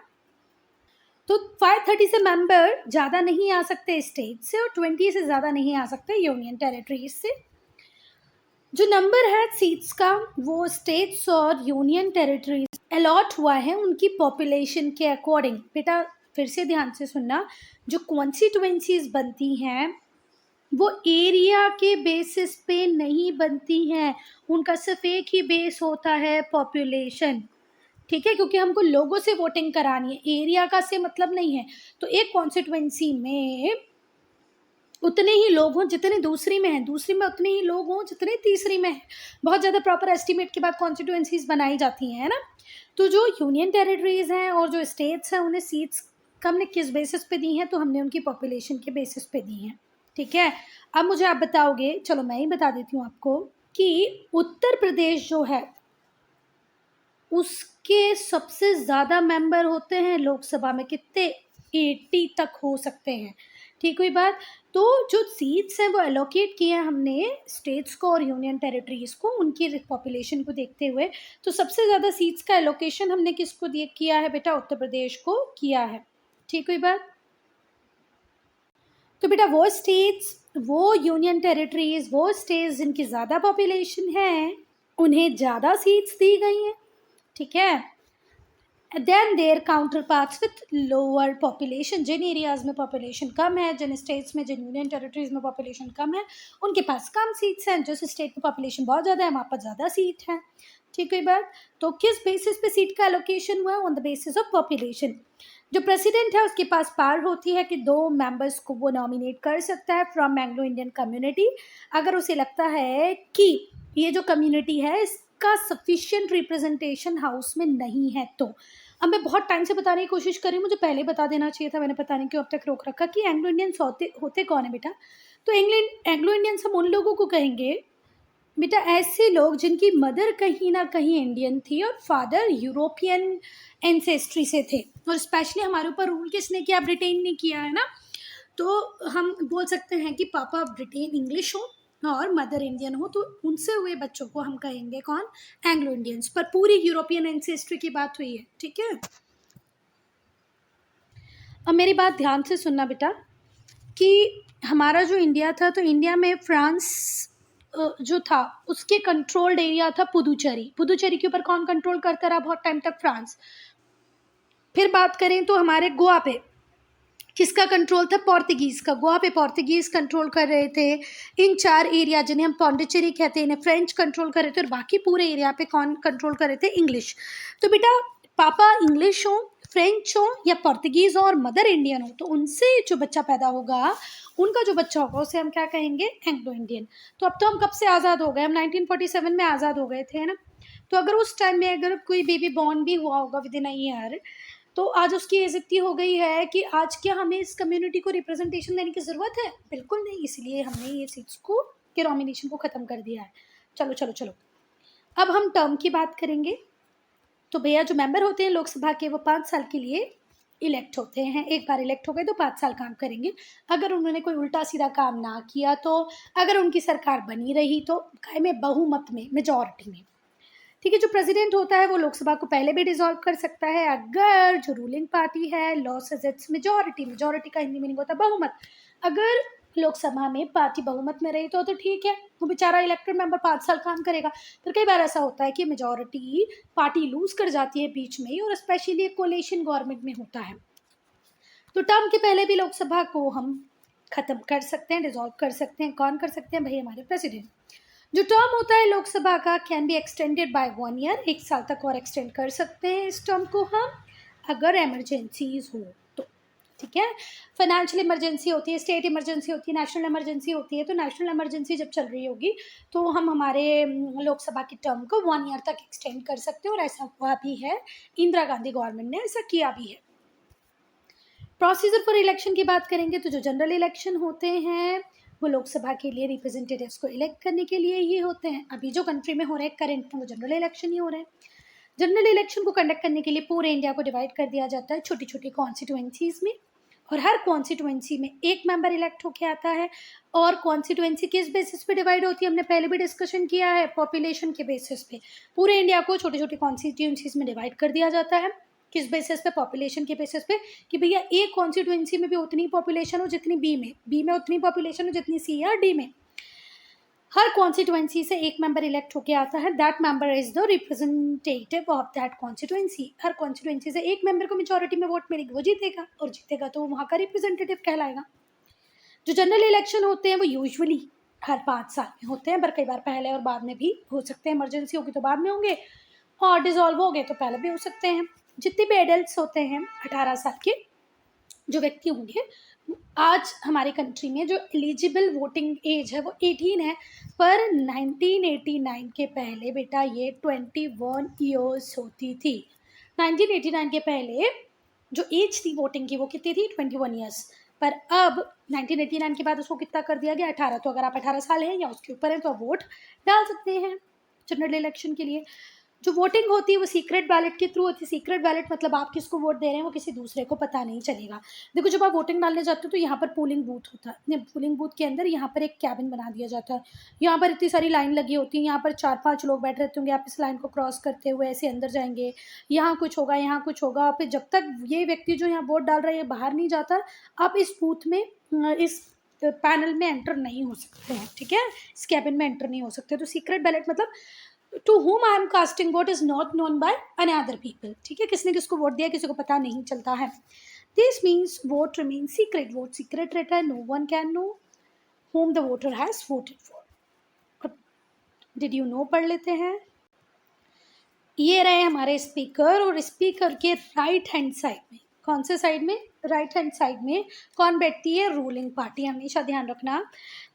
तो 530 से मेंबर ज़्यादा नहीं आ सकते स्टेट से, और 20 से ज़्यादा नहीं आ सकते यूनियन टेरिटरीज से। जो नंबर है सीट्स का वो स्टेट्स और यूनियन टेरिटरीज अलॉट हुआ है उनकी पॉपुलेशन के अकॉर्डिंग। बेटा फिर से ध्यान से सुनना, जो कॉन्स्टिट्यूएंसीज बनती हैं वो एरिया के बेसिस पे नहीं बनती हैं, उनका सिर्फ एक ही बेस होता है, पॉपुलेशन। ठीक है, क्योंकि हमको लोगों से वोटिंग करानी है, एरिया का से मतलब नहीं है। तो एक कॉन्स्टिट्यूएंसी में उतने ही लोग हों जितने दूसरी में हैं, दूसरी में उतने ही लोग हों जितने तीसरी में हैं। बहुत ज़्यादा प्रॉपर एस्टिमेट के बाद कॉन्स्टिट्यूएंसीज बनाई जाती हैं, है ना। तो जो यूनियन टेरिटरीज हैं और जो स्टेट्स हैं उन्हें सीट्स हमने किस बेसिस पे दी हैं? तो हमने उनकी पॉपुलेशन के बेसिस पे दी हैं। ठीक है, अब मुझे आप बताओगे, चलो मैं ही बता देती हूँ आपको, कि उत्तर प्रदेश जो है उसके सबसे ज़्यादा मेंबर होते हैं लोकसभा में। कितने? 80 तक हो सकते हैं। ठीक हुई बात। तो जो सीट्स हैं वो एलोकेट किए हैं हमने स्टेट्स को और यूनियन टेरिटरीज को उनकी पॉपुलेशन को देखते हुए। तो सबसे ज़्यादा सीट्स का एलोकेशन हमने किसको किया है बेटा? उत्तर प्रदेश को किया है। ठीक हुई बात। तो बेटा वो स्टेट्स, वो यूनियन टेरिटरीज, वो स्टेट्स जिनकी ज़्यादा पॉपुलेशन है उन्हें ज़्यादा सीट्स दी गई हैं। ठीक है, then their counterparts with lower population, जिन एरियाज में पॉपुलेशन कम है, जिन स्टेट्स में, जिन यूनियन टेरिटरीज में पॉपुलेशन कम है, उनके पास कम सीट्स हैं। जिस स्टेट में पॉपुलेशन बहुत ज़्यादा है वहाँ पर ज़्यादा सीट है। ठीक है बात। तो किस बेसिस पे सीट का एलोकेशन हुआ? On the basis of population. जो प्रेसिडेंट है उसके पास पावर होती है कि 2 मेंबर्स को वो नॉमिनेट कर सकता है फ्रॉम एंग्लो इंडियन कम्युनिटी, अगर उसे लगता है कि ये जो कम्युनिटी है इसका सफिशिएंट रिप्रेजेंटेशन हाउस में नहीं है। तो अब मैं बहुत टाइम से बताने की कोशिश कर रही हूँ, मुझे पहले बता देना चाहिए था, मैंने पता नहीं क्यों अब तक रोक रखा, कि एंग्लो इंडियंस होते कौन है बेटा? तो एंग्लो इंडियंस हम उन लोगों को कहेंगे बेटा, ऐसे लोग जिनकी मदर कहीं ना कहीं इंडियन थी और फादर यूरोपियन एंसेस्ट्री से थे। और स्पेशली हमारे ऊपर रूल किसने किया? ब्रिटेन ने किया है ना। तो हम बोल सकते हैं कि पापा ब्रिटेन इंग्लिश हो और मदर इंडियन हो, तो उनसे हुए बच्चों को हम कहेंगे कौन? Anglo Indians. पर पूरी यूरोपियन एंसेस्ट्री की बात हुई है। ठीक है, अब मेरी बात ध्यान से सुनना बेटा, कि हमारा जो इंडिया था, तो इंडिया में फ्रांस जो था उसके कंट्रोल्ड एरिया था पुदुचेरी। पुदुचेरी के ऊपर कौन कंट्रोल करता रहा बहुत टाइम तक? फ्रांस। फिर बात करें तो हमारे गोवा पे किसका कंट्रोल था? पोर्तुगीज का। गोवा पे पोर्तुगीज कंट्रोल कर रहे थे। इन 4 एरिया जिन्हें हम पौंडीचेरी कहते हैं, इन्हें फ्रेंच कंट्रोल कर रहे थे, और बाकी पूरे एरिया पे कौन कंट्रोल कर रहे थे? इंग्लिश। तो बेटा पापा इंग्लिश हो, फ्रेंच हो या पोर्तुगीज हो और मदर इंडियन हो, तो उनसे जो बच्चा पैदा होगा, उनका जो बच्चा होगा उसे हम क्या कहेंगे? Anglo Indian. तो अब तो हम कब से आज़ाद हो गए? हम 1947 में आज़ाद हो गए थे, है ना। तो अगर उस टाइम में अगर कोई बेबी बॉर्न भी हुआ होगा विद इन अ ईयर, तो आज उसकी एज इतनी हो गई है कि आज क्या हमें इस कम्युनिटी को रिप्रेजेंटेशन देने की ज़रूरत है? बिल्कुल नहीं, इसलिए हमने ये सीट्स को के नॉमिनेशन को ख़त्म कर दिया है। चलो चलो चलो, अब हम टर्म की बात करेंगे। तो भैया जो मेंबर होते हैं लोकसभा के वो 5 साल के लिए इलेक्ट होते हैं। एक बार इलेक्ट हो गए तो 5 साल काम करेंगे। अगर उन्होंने कोई उल्टा सीधा काम ना किया तो, अगर उनकी सरकार बनी रही तो कायमे बहुमत में, मेजॉरिटी में, ठीक है। जो प्रेसिडेंट होता है वो लोकसभा को पहले भी डिसॉल्व कर सकता है अगर जो रूलिंग पार्टी है law says it's majority. Majority का हिंदी मीनिंग होता है बहुमत। अगर लोकसभा में पार्टी बहुमत में रही तो ठीक है, वो बेचारा इलेक्टेड मेंबर 5 साल काम करेगा। पर कई बार ऐसा होता है कि मेजॉरिटी पार्टी लूज कर जाती है बीच में ही, और स्पेशली कोलिशन गवर्नमेंट में होता है, तो टर्म के पहले भी लोकसभा को हम खत्म कर सकते हैं, डिसॉल्व कर सकते हैं। कौन कर सकते हैं भाई? हमारे प्रेसिडेंट। जो टर्म होता है लोकसभा का can be extended by 1 year, 1 साल तक और एक्सटेंड कर सकते हैं इस टर्म को हम, अगर इमरजेंसीज हो तो, ठीक है। फाइनेंशियल इमरजेंसी होती है, स्टेट इमरजेंसी होती है, नेशनल इमरजेंसी होती है। तो नेशनल इमरजेंसी जब चल रही होगी तो हम हमारे लोकसभा की टर्म को 1 ईयर तक एक्सटेंड कर सकते हैं, और ऐसा हुआ भी है। इंदिरा गांधी गवर्नमेंट ने ऐसा किया भी है। प्रोसीजर फॉर इलेक्शन की बात करेंगे तो जो जनरल इलेक्शन होते हैं वो लोकसभा के लिए रिप्रेजेंटेटिव्स को इलेक्ट करने के लिए ही होते हैं। अभी जो कंट्री में हो रहे हैं करंट में वो जनरल इलेक्शन ही हो रहे हैं। जनरल इलेक्शन को कंडक्ट करने के लिए पूरे इंडिया को डिवाइड कर दिया जाता है छोटी छोटी कॉन्स्टिट्यूएंसीज में, और हर कॉन्स्टिट्यूएंसी में एक मेंबर इलेक्ट होके आता है। और कॉन्स्टिट्यूएंसी किस बेसिस पे डिवाइड होती है हमने पहले भी डिस्कशन किया है, पॉपुलेशन के बेसिस पे। पूरे इंडिया को छोटी छोटी कॉन्स्टिट्यूएंसीज में डिवाइड कर दिया जाता है। किस बेसिस पे? पॉपुलेशन के बेसिस पे, कि भैया ए कॉन्स्टिट्यूएंसी में भी उतनी पॉपुलेशन हो जितनी बी में उतनी पॉपुलेशन हो जितनी सी या डी में। हर कॉन्स्टिट्यूएंसी से एक मेंबर इलेक्ट होके आता है, that member is the representative of that constituency. Her constituency से एक मेंबर को मेजॉरिटी में वोट मिलेगी, वो जीतेगा, और जीतेगा तो वहाँ का रिप्रेजेंटेटिव कहलाएगा। जो जनरल इलेक्शन होते हैं वो यूजुअली हर 5 साल में होते हैं, पर कई बार पहले और बाद में भी हो सकते हैं। इमरजेंसी होगी तो बाद में होंगे, और डिसॉल्व हो गए तो पहले भी हो सकते हैं। जितने भी एडल्ट्स होते हैं 18 साल के जो व्यक्ति होंगे, आज हमारे कंट्री में जो एलिजिबल वोटिंग एज है वो 18 है, पर 1989 के पहले बेटा ये 21 ईयर्स होती थी। 1989 के पहले जो एज थी वोटिंग की वो कितनी थी? 21 ईयर्स। पर अब 1989 के बाद उसको कितना कर दिया गया? 18। तो अगर आप 18 साल हैं या उसके ऊपर हैं तो आप वोट डाल सकते हैं जनरल इलेक्शन के लिए। जो वोटिंग होती है वो सीक्रेट बैलेट के थ्रू होती है। सीक्रेट बैलेट मतलब आप किसको वोट दे रहे हैं वो किसी दूसरे को पता नहीं चलेगा। देखो जब आप वोटिंग डालने जाते हो तो यहाँ पर पोलिंग बूथ होता है, पोलिंग बूथ के अंदर यहाँ पर एक कैबिन बना दिया जाता है। यहाँ पर इतनी सारी लाइन लगी होती है, यहाँ पर 4-5 लोग बैठे रहते होंगे। आप इस लाइन को क्रॉस करते हुए ऐसे अंदर जाएंगे, यहाँ कुछ होगा, यहाँ कुछ होगा। फिर जब तक ये व्यक्ति जो यहाँ वोट डाल रहा है ये बाहर नहीं जाता, आप इस बूथ में, इस पैनल में एंटर नहीं हो सकते हैं, ठीक है, इस कैबिन में एंटर नहीं हो सकते। तो सीक्रेट बैलेट मतलब to whom I am casting vote is not known by another people, ठीक है, किसने किसको वोट दिया किसी को पता नहीं चलता है। This means vote remains secret, vote secret रहता है, no one can know whom the voter has voted for। Did you know पढ़ लेते हैं। ये रहे हमारे स्पीकर, और स्पीकर के राइट हैंड साइड में, कौन से साइड में? राइट हैंड साइड में कौन बैठती है? Ruling party. हमेशा ध्यान रखना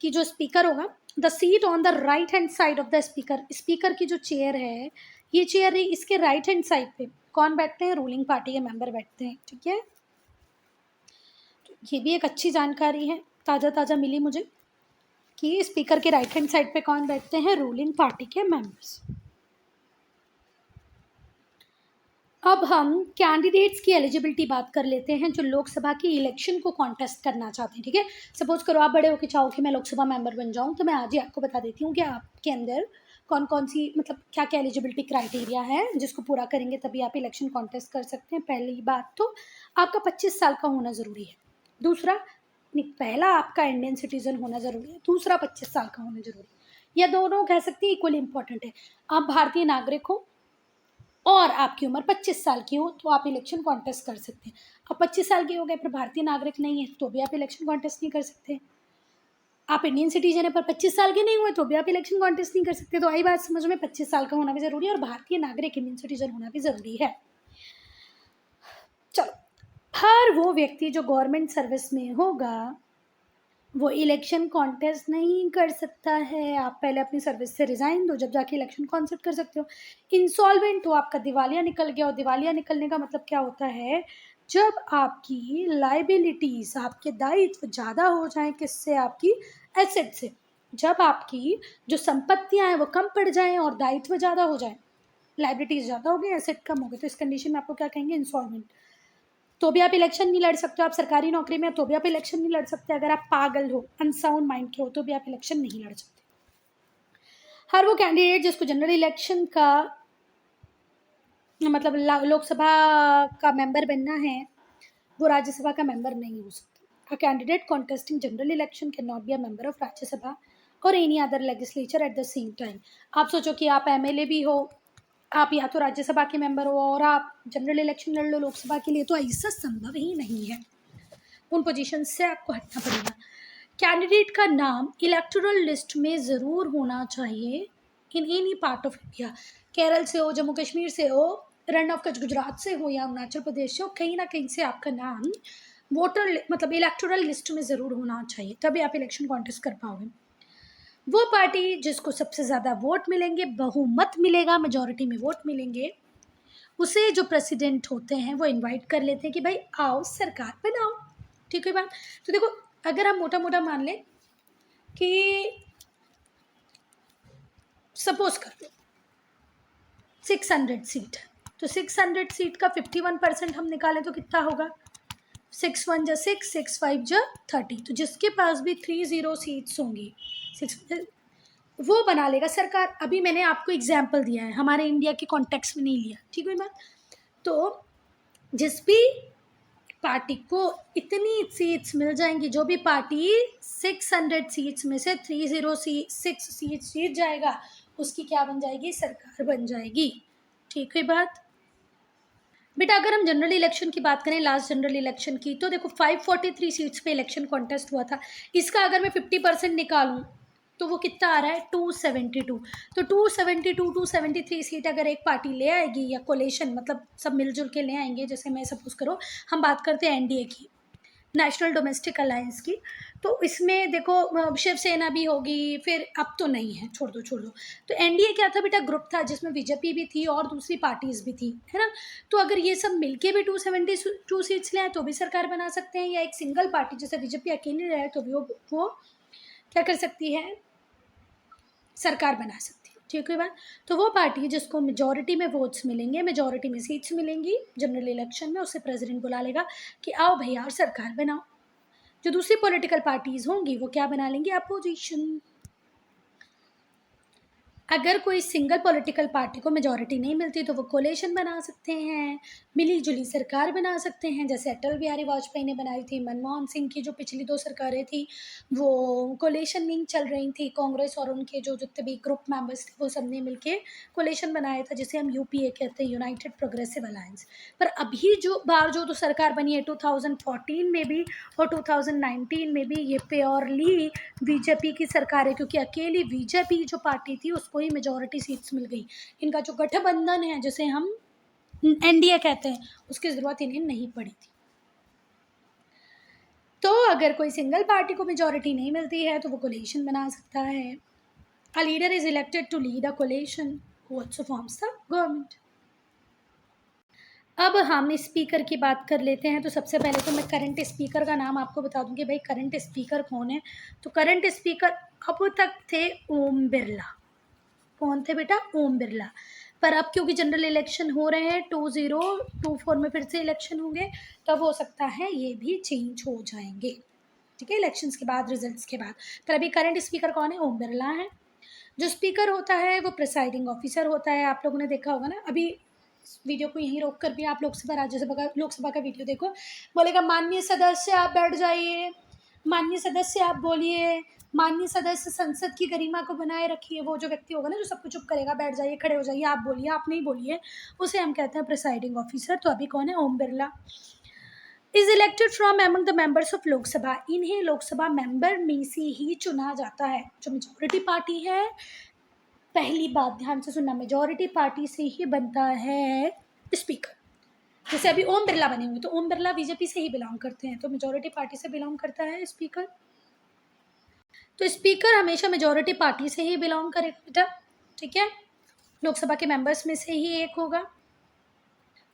कि जो स्पीकर होगा, the seat on the right hand side of the speaker, speaker की जो चेयर है ये चेयर है, इसके राइट हैंड साइड पे कौन बैठते हैं? रूलिंग पार्टी के मेंबर बैठते हैं, ठीक है। तो ये भी एक अच्छी जानकारी है, ताज़ा ताज़ा मिली मुझे, कि स्पीकर के राइट हैंड साइड पे कौन बैठते हैं? रूलिंग पार्टी के मेंबर्स। अब हम कैंडिडेट्स की एलिजिबिलिटी बात कर लेते हैं जो लोकसभा की इलेक्शन को कॉन्टेस्ट करना चाहते हैं, ठीक है। सपोज करो आप बड़े होकर चाहो कि मैं लोकसभा मेंबर बन जाऊं, तो मैं आज ही आपको बता देती हूँ कि आपके अंदर कौन कौन सी, मतलब क्या क्या एलिजिबिलिटी क्राइटेरिया है जिसको पूरा करेंगे तभी आप इलेक्शन कॉन्टेस्ट कर सकते हैं। पहली बात तो आपका 25 साल का होना ज़रूरी है। दूसरा, नहीं, पहला आपका इंडियन सिटीजन होना ज़रूरी है, दूसरा 25 साल का होना ज़रूरी है। या दोनों कह सकते हैं इक्वली इंपॉर्टेंट है। आप भारतीय नागरिक हो और आपकी उम्र 25 साल की हो तो आप इलेक्शन कॉन्टेस्ट कर सकते हैं। अब 25 साल के हो गए पर भारतीय नागरिक नहीं है तो भी आप इलेक्शन कॉन्टेस्ट नहीं कर सकते। आप इंडियन सिटीजन है पर 25 साल के नहीं हुए तो भी आप इलेक्शन कॉन्टेस्ट नहीं कर सकते। तो आई बात समझ में, 25 साल का होना भी ज़रूरी है और भारतीय नागरिक इंडियन सिटीजन होना भी ज़रूरी है। चलो, हर वो व्यक्ति जो गवर्नमेंट सर्विस में होगा वो इलेक्शन कॉन्टेस्ट नहीं कर सकता है। आप पहले अपनी सर्विस से रिज़ाइन दो, जब जाके इलेक्शन कॉन्टेस्ट कर सकते हो। इंसॉल्वेंट हो, आपका दिवालिया निकल गया, और दिवालिया निकलने का मतलब क्या होता है, जब आपकी लाइबिलिटीज़, आपके दायित्व ज़्यादा हो जाएं, किससे, आपकी एसेट से। जब आपकी जो संपत्तियां हैं वो कम पड़ जाएं और दायित्व ज़्यादा हो जाए, लाइबिलिटीज़ ज़्यादा हो गई, एसेट कम हो गए, तो इस कंडीशन में आपको क्या कहेंगे, इंसॉल्वेंट। तो भी आप इलेक्शन नहीं लड़ सकते हो। आप सरकारी नौकरी में तो भी आप इलेक्शन नहीं लड़ सकते। अगर आप पागल हो, अनसाउंड माइंड के हो, तो भी आप इलेक्शन नहीं लड़ सकते। हर वो कैंडिडेट जिसको जनरल इलेक्शन का मतलब लोकसभा का मेंबर बनना है, वो राज्यसभा का मेंबर नहीं हो सकता। A candidate contesting general election can not be a member of Rajya Sabha और any other legislature at the same time. आप सोचो कि आप एमएलए भी हो, आप या तो राज्यसभा के मेंबर हो और आप जनरल इलेक्शन लड़ लो लोकसभा के लिए, तो ऐसा संभव ही नहीं है। उन पोजीशन से आपको हटना पड़ेगा। कैंडिडेट का नाम इलेक्टोरल लिस्ट में ज़रूर होना चाहिए in any part of India. Kerala से हो, जम्मू कश्मीर से हो, रन ऑफ कच्छ गुजरात से हो या अरुणाचल प्रदेश से हो, कहीं ना कहीं से आपका नाम वोटर मतलब इलेक्टोरल लिस्ट में ज़रूर होना चाहिए, तभी आप इलेक्शन कॉन्टेस्ट कर पाओगे। वो पार्टी जिसको सबसे ज़्यादा वोट मिलेंगे, बहुमत मिलेगा, मेजॉरिटी में वोट मिलेंगे, उसे जो प्रेसिडेंट होते हैं वो इनवाइट कर लेते हैं कि भाई आओ सरकार बनाओ। ठीक है बात। तो देखो, अगर हम मोटा मोटा मान लें कि सपोज कर लो 600 सीट है, तो 600 सीट का 51% हम निकालें तो कितना होगा, 6 1 जा 6, 6 5 जा 30। तो जिसके पास भी 30 सीट्स होंगी, 6 वो बना लेगा सरकार। अभी मैंने आपको एग्जाम्पल दिया है, हमारे इंडिया के कॉन्टेक्स्ट में नहीं लिया। ठीक है बात। तो जिस भी पार्टी को इतनी सीट्स मिल जाएंगी, जो भी पार्टी 600 सीट्स में से 306 सीट्स जीत जाएगा, उसकी क्या बन जाएगी, सरकार बन जाएगी। ठीक है बात। बेटा अगर हम जनरल इलेक्शन की बात करें, लास्ट जनरल इलेक्शन की, तो देखो 543 सीट्स पे इलेक्शन कॉन्टेस्ट हुआ था। इसका अगर मैं 50% निकालूं तो वो कितना आ रहा है, 272। तो 272 273 सीट अगर एक पार्टी ले आएगी, या कोलेशन मतलब सब मिलजुल के ले आएंगे, जैसे मैं सपोज करो हम बात करते हैं एनडीए की, नेशनल डोमेस्टिक अलायंस की, तो इसमें देखो शिवसेना भी होगी, फिर अब तो नहीं है, छोड़ दो। तो एनडीए क्या था बेटा, ग्रुप था जिसमें बीजेपी भी थी और दूसरी पार्टीज भी थी, है ना। तो अगर ये सब मिलके भी 272 सीट्स ले आए तो भी सरकार बना सकते हैं, या एक सिंगल पार्टी जैसे बीजेपी अकेली रहे तो भी वो क्या कर सकती है, सरकार बना सकती है। ठीक है बात। तो वो पार्टी जिसको मेजॉरिटी में वोट्स मिलेंगे, मेजॉरिटी में सीट्स मिलेंगी जनरल इलेक्शन में, उससे प्रेसिडेंट बुला लेगा कि आओ भैया और सरकार बनाओ। जो दूसरी पॉलिटिकल पार्टीज होंगी वो क्या बना लेंगी, अपोजिशन। अगर कोई सिंगल पॉलिटिकल पार्टी को मेजॉरिटी नहीं मिलती तो वो कोलेशन बना सकते हैं, मिली जुली सरकार बना सकते हैं, जैसे अटल बिहारी वाजपेयी ने बनाई थी। मनमोहन सिंह की जो पिछली 2 सरकारें थी वो कोलेशन में चल रही थी, कांग्रेस और उनके जो जितने भी ग्रुप मेंबर्स थे वो सब ने मिलके कोलेशन बनाया था, जिसे हम यूपीए कहते हैं, यूनाइटेड प्रोग्रेसिव अलायंस। पर अभी जो बार जो सरकार बनी है 2014 में भी और 2019 में भी, ये प्योरली बीजेपी की सरकार है, क्योंकि अकेली बीजेपी जो पार्टी थी उसको ही मेजॉरिटी सीट्स मिल गई। इनका जो गठबंधन है, जिसे हम एनडीए कहते हैं, उसकी ज़रूरत इन्हें नहीं पड़ी थी। तो अगर कोई सिंगल पार्टी को मेजॉरिटी नहीं मिलती है तो वो कोलिशन बना सकता है। A leader is elected to lead a coalition who also forms the government. अब हम स्पीकर की बात कर लेते हैं। तो सबसे पहले तो मैं करंट स्पीकर का नाम आपको बता दूंगी, भाई करंट स्पीकर कौन है। तो करंट स्पीकर अब तक थे ओम बिरला। कौन थे बेटा, ओम बिरला। पर अब क्योंकि जनरल इलेक्शन हो रहे हैं, 2024 में फिर से इलेक्शन होंगे, तब हो सकता है ये भी चेंज हो जाएंगे। ठीक है, इलेक्शंस के बाद, रिजल्ट्स के बाद। पर अभी करंट स्पीकर कौन है, ओम बिरला है। जो स्पीकर होता है वो प्रिसाइडिंग ऑफिसर होता है। आप लोगों ने देखा होगा ना, अभी वीडियो को यहीं रोक कर भी आप लोकसभा का वीडियो देखो, बोलेगा माननीय सदस्य आप बैठ जाइए, माननीय सदस्य आप बोलिए, माननीय सदस्य संसद की गरिमा को बनाए रखिए। वो जो व्यक्ति होगा ना जो सबको चुप करेगा, बैठ जाइए, खड़े हो जाइए, आप बोलिए, आप नहीं बोलिए, उसे हम कहते हैं प्रिसाइडिंग ऑफिसर। तो अभी कौन है, Om Birla. Is elected from among the members of Lok Sabha. इन्हें लोकसभा मेंबर में से ही चुना जाता है। जो मेजोरिटी पार्टी है, पहली बात ध्यान से सुनना, मेजॉरिटी पार्टी से ही बनता है स्पीकर। जैसे अभी ओम बिरला बने हुए, तो ओम बिरला बीजेपी से ही बिलोंग करते हैं, तो मेजॉरिटी पार्टी से बिलोंग करता है स्पीकर। तो स्पीकर हमेशा मेजॉरिटी पार्टी से ही बिलोंग करेगा बेटा, ठीक है, लोकसभा के मेंबर्स में से ही एक होगा।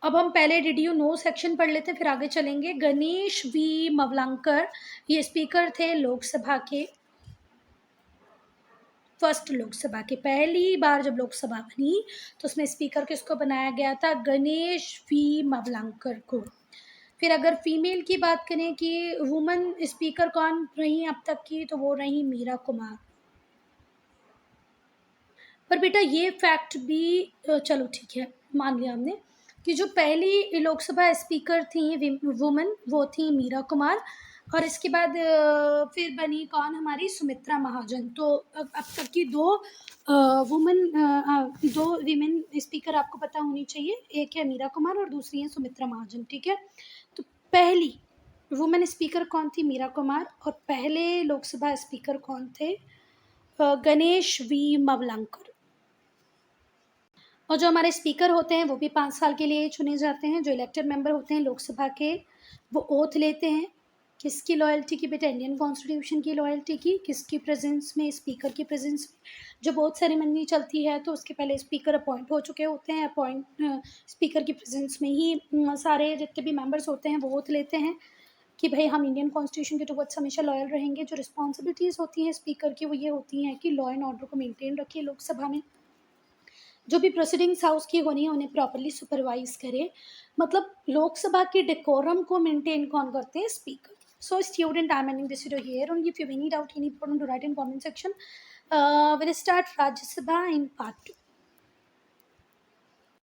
अब हम पहले डिड यू नो सेक्शन पढ़ लेते हैं, फिर आगे चलेंगे। गणेश वी मवलंकर ये स्पीकर थे लोकसभा के, फर्स्ट लोकसभा के, पहली बार जब लोकसभा बनी तो उसमें स्पीकर किसको बनाया गया था? गणेश वी मवलंकर को। फिर अगर फीमेल की बात करें कि वुमन स्पीकर कौन रही अब तक की, तो वो रही मीरा कुमार। पर बेटा ये फैक्ट भी चलो ठीक है मान लिया हमने कि जो पहली लोकसभा स्पीकर थी वुमन वो थी मीरा कुमार, और इसके बाद फिर बनी कौन? हमारी सुमित्रा महाजन। तो अब तक की दो वीमेन स्पीकर आपको पता होनी चाहिए, एक है मीरा कुमार और दूसरी है सुमित्रा महाजन, ठीक है। तो पहली वुमेन स्पीकर कौन थी? मीरा कुमार। और पहले लोकसभा स्पीकर कौन थे? गणेश वी मवलंकर। और जो हमारे स्पीकर होते हैं वो भी 5 साल के लिए चुने जाते हैं। जो इलेक्टेड मेंबर होते हैं लोकसभा के वो ओथ लेते हैं किसकी लॉयल्टी की बेटा? इंडियन कॉन्स्टिट्यूशन की लॉयल्टी की। किसकी प्रेजेंस में? स्पीकर की प्रेजेंस में। जब ओथ सेरेमनी चलती है तो उसके पहले स्पीकर अपॉइंट हो चुके होते हैं, स्पीकर की प्रेजेंस में ही सारे जितने भी मेंबर्स होते हैं वो ओथ लेते हैं कि भाई हम इंडियन कॉन्स्टिट्यूशन के टुवर्ड्स हमेशा लॉयल रहेंगे। जो रिस्पॉन्सिबिलिटीज़ होती हैं स्पीकर की वो ये होती हैं कि लॉ एंड ऑर्डर को मेंटेन रखिए लोकसभा में, जो भी प्रोसीडिंग्स हाउस की होनी है उन्हें प्रॉपरली सुपरवाइज करें। मतलब लोकसभा की डेकोरम को मेंटेन कौन करते हैं? Speaker. So student, I'm ending this video here. Only if you have any doubt, any problem to write in comment section. We'll start Rajya Sabha in part 2.